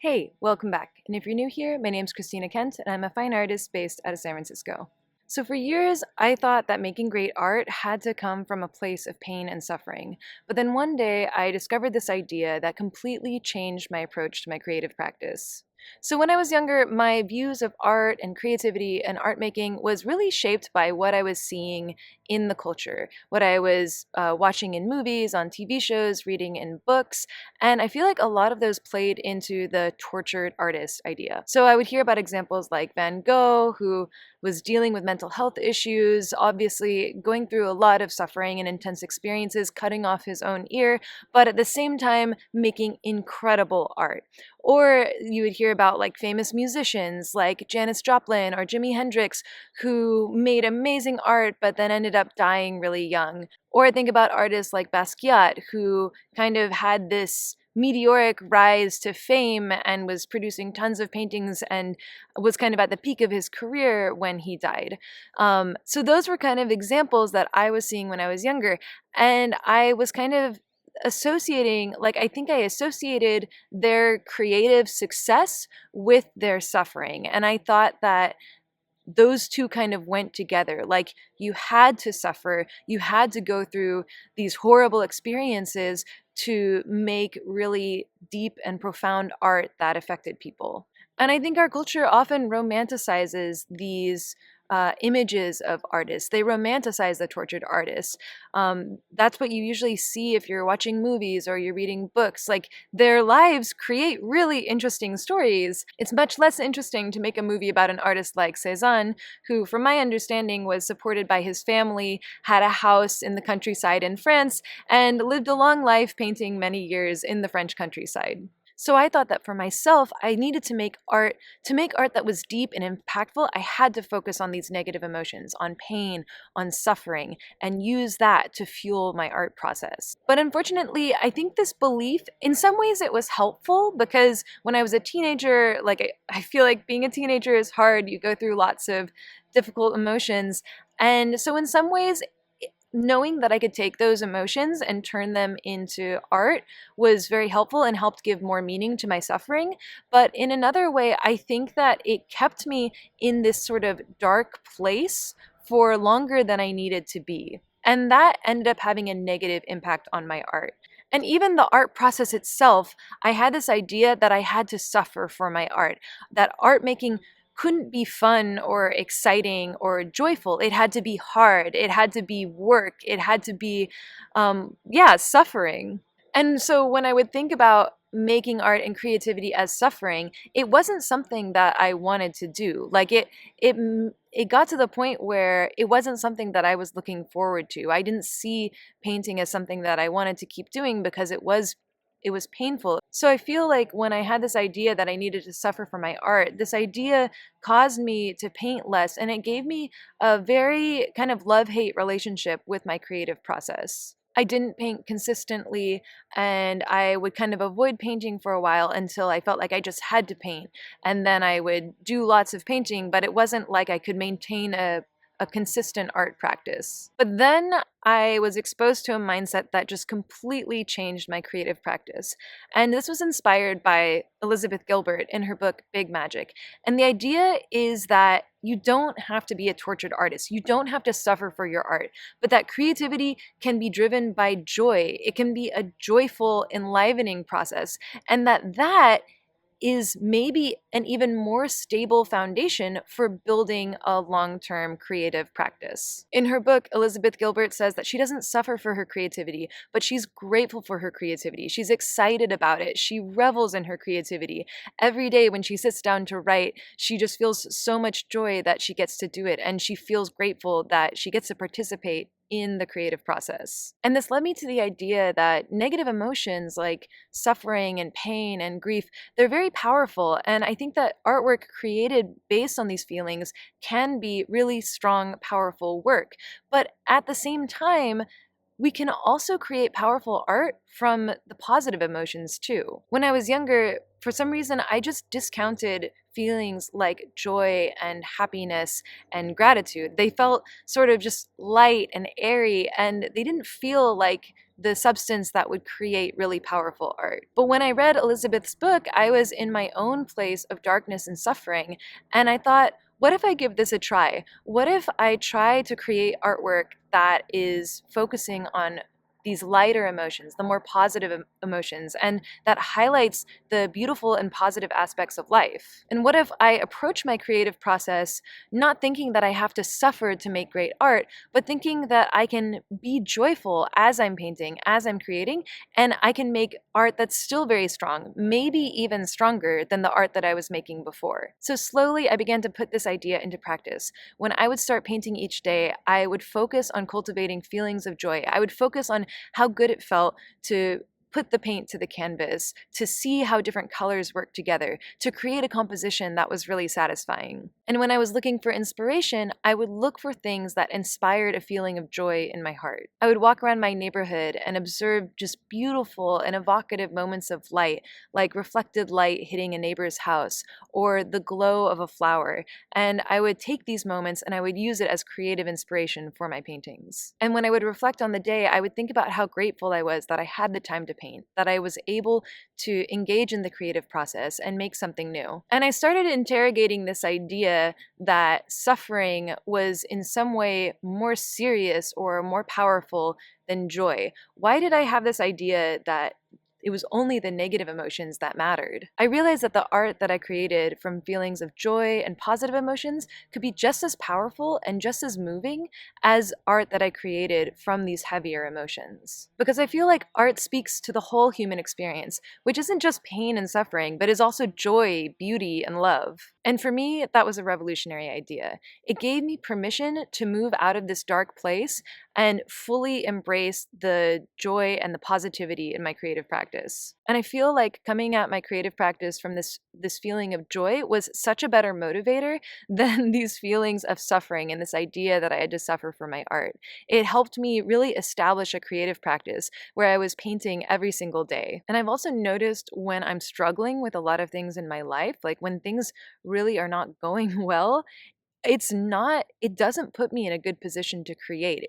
Hey, welcome back. And if you're new here, my name's Christina Kent, and I'm a fine artist based out of San Francisco. So for years, I thought that making great art had to come from a place of pain and suffering. But then one day, I discovered this idea that completely changed my approach to my creative practice. So when I was younger, my views of art and creativity and art making was really shaped by what I was seeing in the culture, what I was watching in movies, on TV shows, reading in books, and I feel like a lot of those played into the tortured artist idea. So I would hear about examples like Van Gogh, who was dealing with mental health issues, obviously going through a lot of suffering and intense experiences, cutting off his own ear, but at the same time making incredible art. Or you would hear about like famous musicians like Janis Joplin or Jimi Hendrix who made amazing art but then ended up dying really young. Or I think about artists like Basquiat who kind of had this meteoric rise to fame and was producing tons of paintings and was kind of at the peak of his career when he died. So those were kind of examples that I was seeing when I was younger. And I was kind of associating, like, I think I associated their creative success with their suffering. And I thought that those two kind of went together. Like, you had to suffer, you had to go through these horrible experiences to make really deep and profound art that affected people. And I think our culture often romanticizes these images of artists. They romanticize the tortured artists. That's what you usually see if you're watching movies or you're reading books. Like, their lives create really interesting stories. It's much less interesting to make a movie about an artist like Cézanne, who, from my understanding, was supported by his family, had a house in the countryside in France, and lived a long life painting many years in the French countryside. So I thought that for myself, I needed to make art. To make art that was deep and impactful, I had to focus on these negative emotions, on pain, on suffering, and use that to fuel my art process. But unfortunately, I think this belief, in some ways it was helpful because when I was a teenager, I feel like being a teenager is hard. You go through lots of difficult emotions. And so in some ways, knowing that I could take those emotions and turn them into art was very helpful and helped give more meaning to my suffering. But in another way, I think that it kept me in this sort of dark place for longer than I needed to be. And that ended up having a negative impact on my art. And even the art process itself, I had this idea that I had to suffer for my art, that art making couldn't be fun or exciting or joyful. It had to be hard. It had to be work. It had to be, suffering. And so when I would think about making art and creativity as suffering, it wasn't something that I wanted to do. It it got to the point where it wasn't something that I was looking forward to. I didn't see painting as something that I wanted to keep doing because it was painful. So I feel like when I had this idea that I needed to suffer for my art, this idea caused me to paint less, and it gave me a very kind of love-hate relationship with my creative process. I didn't paint consistently, and I would kind of avoid painting for a while until I felt like I just had to paint. And then I would do lots of painting, but it wasn't like I could maintain a consistent art practice. But then I was exposed to a mindset that just completely changed my creative practice. And this was inspired by Elizabeth Gilbert in her book, Big Magic. And the idea is that you don't have to be a tortured artist. You don't have to suffer for your art, but that creativity can be driven by joy. It can be a joyful, enlivening process. And that is maybe an even more stable foundation for building a long-term creative practice. In her book, Elizabeth Gilbert says that she doesn't suffer for her creativity, but she's grateful for her creativity. She's excited about it. She revels in her creativity. Every day when she sits down to write, she just feels so much joy that she gets to do it, and she feels grateful that she gets to participate in the creative process. And this led me to the idea that negative emotions like suffering and pain and grief, they're very powerful. And I think that artwork created based on these feelings can be really strong, powerful work. But at the same time, we can also create powerful art from the positive emotions too. When I was younger, for some reason, I just discounted feelings like joy and happiness and gratitude. They felt sort of just light and airy, and they didn't feel like the substance that would create really powerful art. But when I read Elizabeth's book, I was in my own place of darkness and suffering, and I thought, what if I give this a try? What if I try to create artwork that is focusing on these lighter emotions, the more positive emotions, and that highlights the beautiful and positive aspects of life? And what if I approach my creative process not thinking that I have to suffer to make great art, but thinking that I can be joyful as I'm painting, as I'm creating, and I can make art that's still very strong, maybe even stronger than the art that I was making before? So slowly I began to put this idea into practice. When I would start painting each day, I would focus on cultivating feelings of joy. I would focus on how good it felt to put the paint to the canvas, to see how different colors work together, to create a composition that was really satisfying. And when I was looking for inspiration, I would look for things that inspired a feeling of joy in my heart. I would walk around my neighborhood and observe just beautiful and evocative moments of light, like reflected light hitting a neighbor's house or the glow of a flower. And I would take these moments and I would use it as creative inspiration for my paintings. And when I would reflect on the day, I would think about how grateful I was that I had the time to paint, that I was able to engage in the creative process and make something new. And I started interrogating this idea that suffering was in some way more serious or more powerful than joy. Why did I have this idea that it was only the negative emotions that mattered? I realized that the art that I created from feelings of joy and positive emotions could be just as powerful and just as moving as art that I created from these heavier emotions. Because I feel like art speaks to the whole human experience, which isn't just pain and suffering, but is also joy, beauty, and love. And for me, that was a revolutionary idea. It gave me permission to move out of this dark place and fully embrace the joy and the positivity in my creative practice. And I feel like coming at my creative practice from this feeling of joy was such a better motivator than these feelings of suffering and this idea that I had to suffer for my art. It helped me really establish a creative practice where I was painting every single day. And I've also noticed when I'm struggling with a lot of things in my life, like when things really are not going well, it doesn't put me in a good position to create.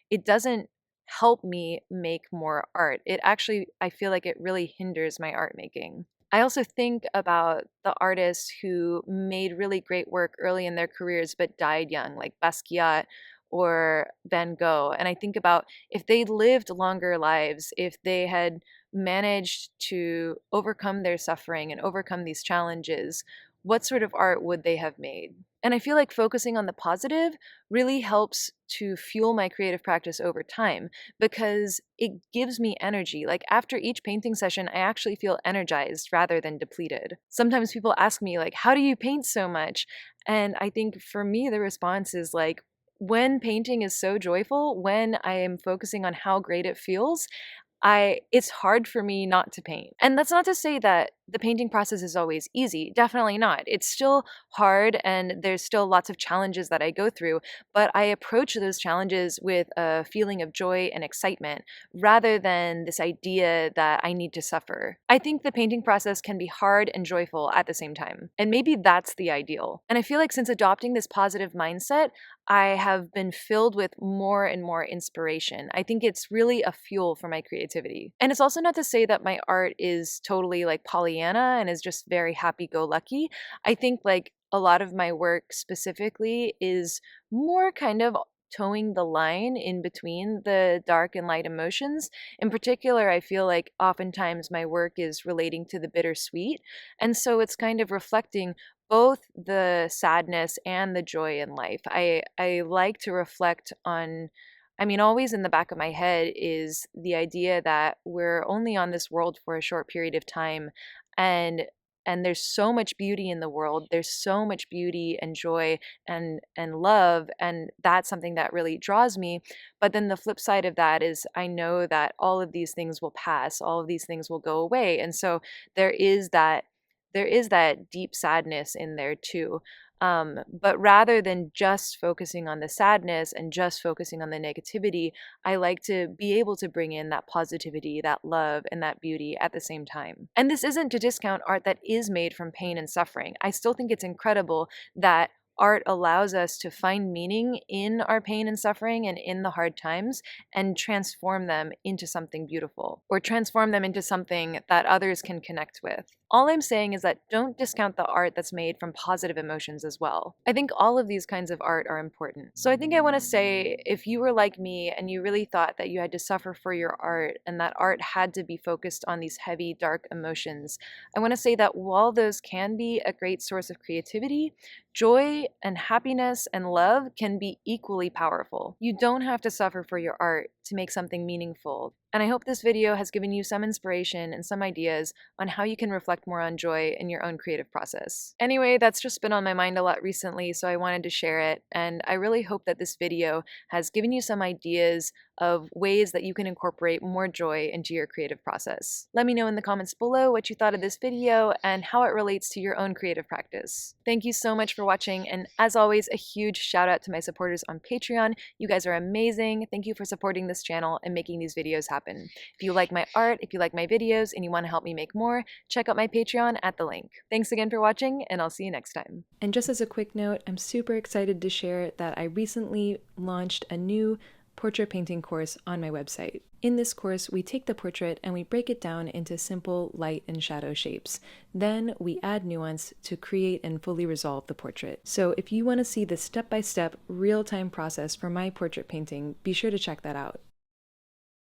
It doesn't help me make more art. It actually, I feel like it really hinders my art making. I also think about the artists who made really great work early in their careers but died young, like Basquiat or Van Gogh. And I think about if they lived longer lives, if they had managed to overcome their suffering and overcome these challenges, what sort of art would they have made? And I feel like focusing on the positive really helps to fuel my creative practice over time because it gives me energy. Like after each painting session, I actually feel energized rather than depleted. Sometimes people ask me like, "How do you paint so much?" And I think for me the response is like, when painting is so joyful, when I am focusing on how great it feels, it's hard for me not to paint. And that's not to say that the painting process is always easy. Definitely not. It's still hard and there's still lots of challenges that I go through, but I approach those challenges with a feeling of joy and excitement rather than this idea that I need to suffer. I think the painting process can be hard and joyful at the same time. And maybe that's the ideal. And I feel like since adopting this positive mindset, I have been filled with more and more inspiration. I think it's really a fuel for my creativity. And it's also not to say that my art is totally like Pollyanna and is just very happy go lucky. I think like a lot of my work specifically is more kind of towing the line in between the dark and light emotions. In particular, I feel like oftentimes my work is relating to the bittersweet. And so it's kind of reflecting both the sadness and the joy in life. I like to reflect on, I mean, always in the back of my head is the idea that we're only on this world for a short period of time, and there's so much beauty in the world. There's so much beauty and joy and love, and that's something that really draws me. But then the flip side of that is I know that all of these things will pass, all of these things will go away. And so there is that there is that deep sadness in there too. But rather than just focusing on the sadness and just focusing on the negativity, I like to be able to bring in that positivity, that love, and that beauty at the same time. And this isn't to discount art that is made from pain and suffering. I still think it's incredible that art allows us to find meaning in our pain and suffering and in the hard times and transform them into something beautiful, or transform them into something that others can connect with. All I'm saying is that don't discount the art that's made from positive emotions as well. I think all of these kinds of art are important. So I think I want to say, if you were like me and you really thought that you had to suffer for your art and that art had to be focused on these heavy, dark emotions, I want to say that while those can be a great source of creativity, joy and happiness and love can be equally powerful. You don't have to suffer for your art to make something meaningful. And I hope this video has given you some inspiration and some ideas on how you can reflect more on joy in your own creative process. Anyway, that's just been on my mind a lot recently, so I wanted to share it. And I really hope that this video has given you some ideas of ways that you can incorporate more joy into your creative process. Let me know in the comments below what you thought of this video and how it relates to your own creative practice. Thank you so much for watching, and as always, a huge shout out to my supporters on Patreon. You guys are amazing. Thank you for supporting this channel and making these videos happen. If you like my art, if you like my videos, and you want to help me make more, check out my Patreon at the link. Thanks again for watching, and I'll see you next time. And just as a quick note, I'm super excited to share that I recently launched a new portrait painting course on my website. In this course, we take the portrait and we break it down into simple light and shadow shapes. Then we add nuance to create and fully resolve the portrait. So if you want to see the step-by-step, real-time process for my portrait painting, be sure to check that out.